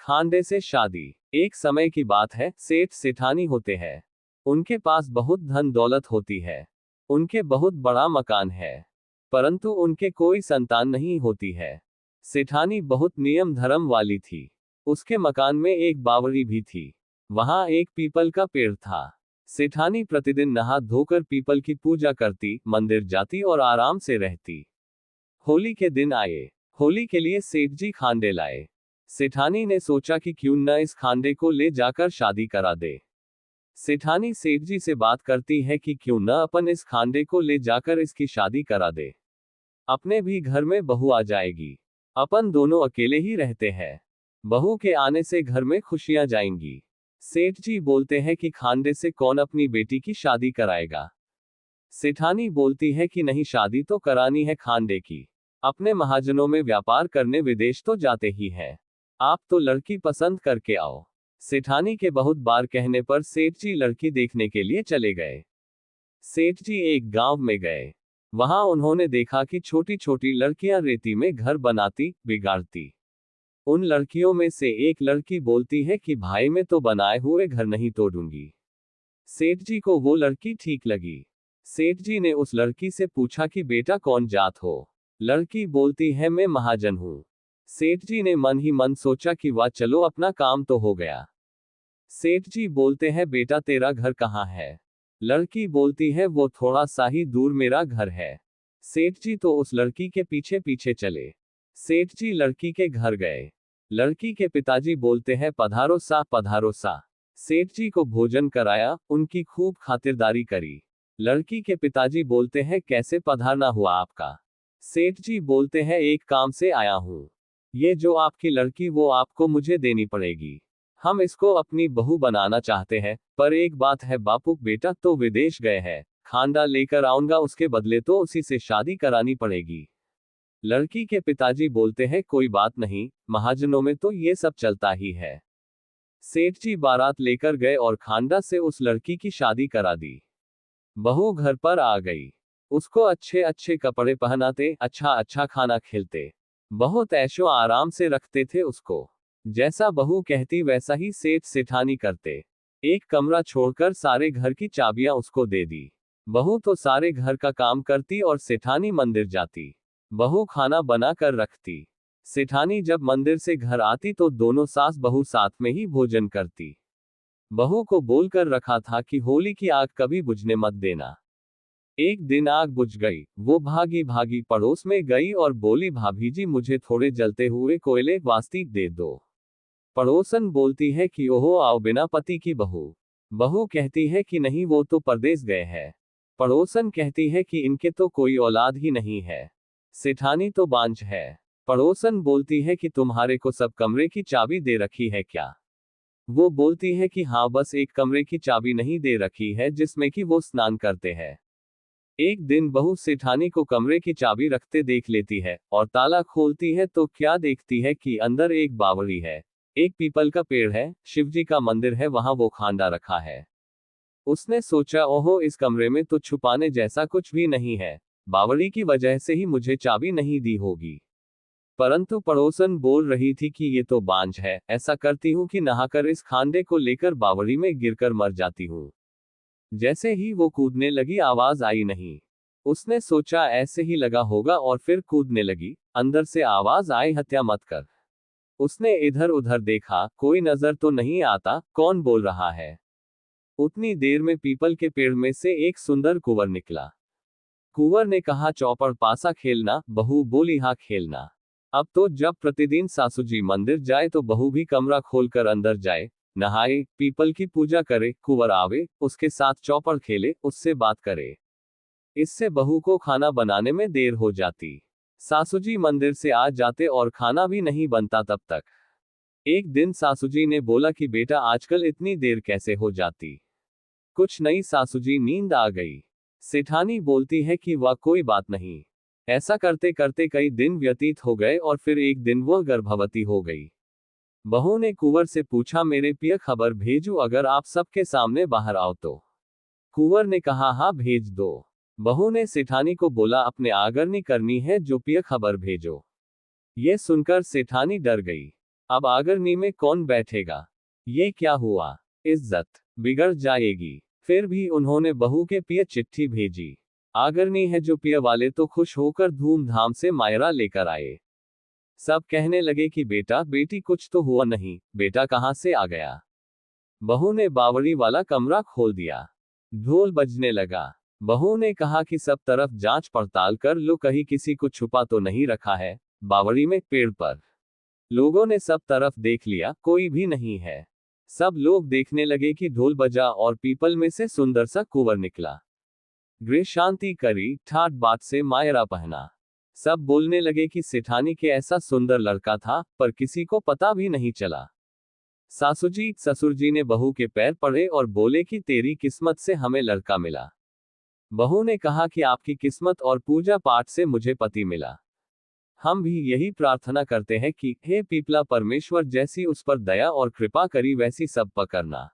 खांडे से शादी। एक समय की बात है, सेठ सेठानी होते हैं। उनके पास बहुत धन दौलत होती है। उनके बहुत बड़ा मकान है, परंतु उनके कोई संतान नहीं होती है। सेठानी बहुत नियम धर्म वाली थी। उसके मकान में एक बावड़ी भी थी। वहां एक पीपल का पेड़ था। सेठानी प्रतिदिन नहा धोकर पीपल की पूजा करती, मंदिर जाती और आराम से रहती। होली के दिन आए। होली के लिए सेठ जी खांडे लाए। सेठानी ने सोचा कि क्यों न इस खांडे को ले जाकर शादी करा दे। सेठानी सेठ जी से बात करती है कि क्यों न अपन इस खांडे को ले जाकर इसकी शादी करा दे। अपने भी घर में बहू आ जाएगी। अपन दोनों अकेले ही रहते हैं। बहू के आने से घर में खुशियां जाएंगी। सेठ जी बोलते हैं कि खांडे से कौन अपनी बेटी की शादी कराएगा। सेठानी बोलती है कि नहीं, शादी तो करानी है खांडे की। अपने महाजनों में व्यापार करने विदेश तो जाते ही हैं। आप तो लड़की पसंद करके आओ। सेठानी के बहुत बार कहने पर सेठ जी लड़की देखने के लिए चले गए। सेठ जी एक गांव में गए। वहां उन्होंने देखा कि छोटी छोटी लड़कियां रेती में घर बनाती, बिगाड़ती। उन लड़कियों में से एक लड़की बोलती है कि भाई मैं तो बनाए हुए घर नहीं तोड़ूंगी। सेठ जी को वो लड़की ठीक लगी। सेठ जी ने उस लड़की से पूछा कि बेटा कौन जात हो। लड़की बोलती है मैं महाजन हूं। सेठ जी ने मन ही मन सोचा कि वाह, चलो अपना काम तो हो गया। सेठ जी बोलते हैं बेटा तेरा घर कहाँ है। लड़की बोलती है वो थोड़ा सा ही दूर मेरा घर है। सेठ जी तो उस लड़की के पीछे पीछे चले। सेठ जी लड़की के घर गए। लड़की के पिताजी बोलते हैं पधारो सा, पधारो सा। सेठ जी को भोजन कराया, उनकी खूब खातिरदारी करी। लड़की के पिताजी बोलते हैं कैसे पधारना हुआ आपका। सेठ जी बोलते हैं एक काम से आया हूं। ये जो आपकी लड़की वो आपको मुझे देनी पड़ेगी। हम इसको अपनी बहू बनाना चाहते हैं, पर एक बात है बापू, बेटा तो विदेश गए हैं, खांडा लेकर आऊंगा, उसके बदले तो उसी से शादी करानी पड़ेगी। लड़की के पिताजी बोलते हैं कोई बात नहीं, महाजनों में तो ये सब चलता ही है। सेठ जी बारात लेकर गए और खांडा से उस लड़की की शादी करा दी। बहू घर पर आ गई। उसको अच्छे अच्छे कपड़े पहनाते, अच्छा अच्छा खाना खिलते, बहुत ऐशो आराम से रखते थे उसको। जैसा बहू कहती वैसा ही सेठ सेठानी करते। एक कमरा छोड़कर सारे घर की चाबियां उसको दे दी। बहू तो सारे घर का काम करती और सेठानी मंदिर जाती। बहू खाना बना कर रखती। सेठानी जब मंदिर से घर आती तो दोनों सास बहू साथ में ही भोजन करती। बहू को बोलकर रखा था कि होली की आग कभी बुझने मत देना। एक दिन आग बुझ गई। वो भागी भागी पड़ोस में गई और बोली भाभी जी मुझे थोड़े जलते हुए कोयले वास्ती दे दो। पड़ोसन बोलती है कि ओहो आओ बिना पति की बहू। बहू कहती है कि नहीं, वो तो परदेस गए हैं। पड़ोसन कहती है कि इनके तो कोई औलाद ही नहीं है। सेठानी तो बांझ है। पड़ोसन बोलती है कि तुम्हारे को सब कमरे की चाबी दे रखी है क्या। वो बोलती है कि हाँ, बस एक कमरे की चाबी नहीं दे रखी है जिसमें कि वो स्नान करते हैं। एक दिन बहू सेठानी को कमरे की चाबी रखते देख लेती है और ताला खोलती है तो क्या देखती है कि अंदर एक बावड़ी है, एक पीपल का पेड़ है, शिवजी का मंदिर है, वहां वो खांडा रखा है। उसने सोचा ओहो, इस कमरे में तो छुपाने जैसा कुछ भी नहीं है, बावड़ी की वजह से ही मुझे चाबी नहीं दी होगी। परंतु पड़ोसन बोल रही थी कि ये तो बांझ है, ऐसा करती हूँ कि नहाकर इस खांडे को लेकर बावड़ी में गिरकर मर जाती हूँ। जैसे ही वो कूदने लगी आवाज आई नहीं। उसने सोचा ऐसे ही लगा होगा और फिर कूदने लगी। अंदर से आवाज आई हत्या मत कर। उसने इधर उधर देखा, कोई नजर तो नहीं आता, कौन बोल रहा है। उतनी देर में पीपल के पेड़ में से एक सुंदर कुंवर निकला। कुंवर ने कहा चौपड़ पासा खेलना। बहू बोली हाँ खेलना। अब तो जब प्रतिदिन सासू जी मंदिर जाए तो बहू भी कमरा खोलकर अंदर जाए, नहाए, पीपल की पूजा करे, कुंवर आवे, उसके साथ चौपड़ खेले, उससे बात करे। इससे बहू को खाना बनाने में देर हो जाती। सासू जी मंदिर से आ जाते और खाना भी नहीं बनता तब तक। एक दिन सासू जी ने बोला कि बेटा आजकल इतनी देर कैसे हो जाती। कुछ नहीं, सासू जी नींद आ गई। सेठानी बोलती है कि वह कोई बात नहीं। ऐसा करते करते कई दिन व्यतीत हो गए और फिर एक दिन वह गर्भवती हो गई। बहू ने कुंवर से पूछा मेरे पिया खबर भेजूं अगर आप सबके सामने बाहर आओ तो। कुंवर ने कहा हाँ भेज दो। बहू ने सेठानी को बोला अपने आगरनी करनी है जो पिया खबर भेजो। ये सुनकर सेठानी डर गई। अब आगरनी में कौन बैठेगा? ये क्या हुआ? इज्जत बिगड़ जाएगी। फिर भी उन्होंने बहू के पिए चिट्ठी भेजी। आगरनी है जो पिए वाले तो खुश होकर धूमधाम से मायरा लेकर आए। सब कहने लगे कि बेटा बेटी कुछ तो हुआ नहीं, बेटा कहाँ से आ गया। बहू ने बावड़ी वाला कमरा खोल दिया। ढोल बजने लगा। बहू ने कहा कि सब तरफ जांच पड़ताल कर लो, कहीं किसी को छुपा तो नहीं रखा है। बावड़ी में पेड़ पर लोगों ने सब तरफ देख लिया, कोई भी नहीं है। सब लोग देखने लगे कि ढोल बजा और पीपल में से सुंदर सा कुंवर निकला। गृह शांति करी, ठाट बात से मायरा पहना। सब बोलने लगे कि सेठानी के ऐसा सुंदर लड़का था, पर किसी को पता भी नहीं चला। सासुजी ससुरजी ने बहू के पैर पड़े और बोले कि तेरी किस्मत से हमें लड़का मिला। बहू ने कहा कि आपकी किस्मत और पूजा पाठ से मुझे पति मिला। हम भी यही प्रार्थना करते हैं कि हे पीपला, परमेश्वर जैसी उस पर दया और कृपा करी वैसी सब पर करना।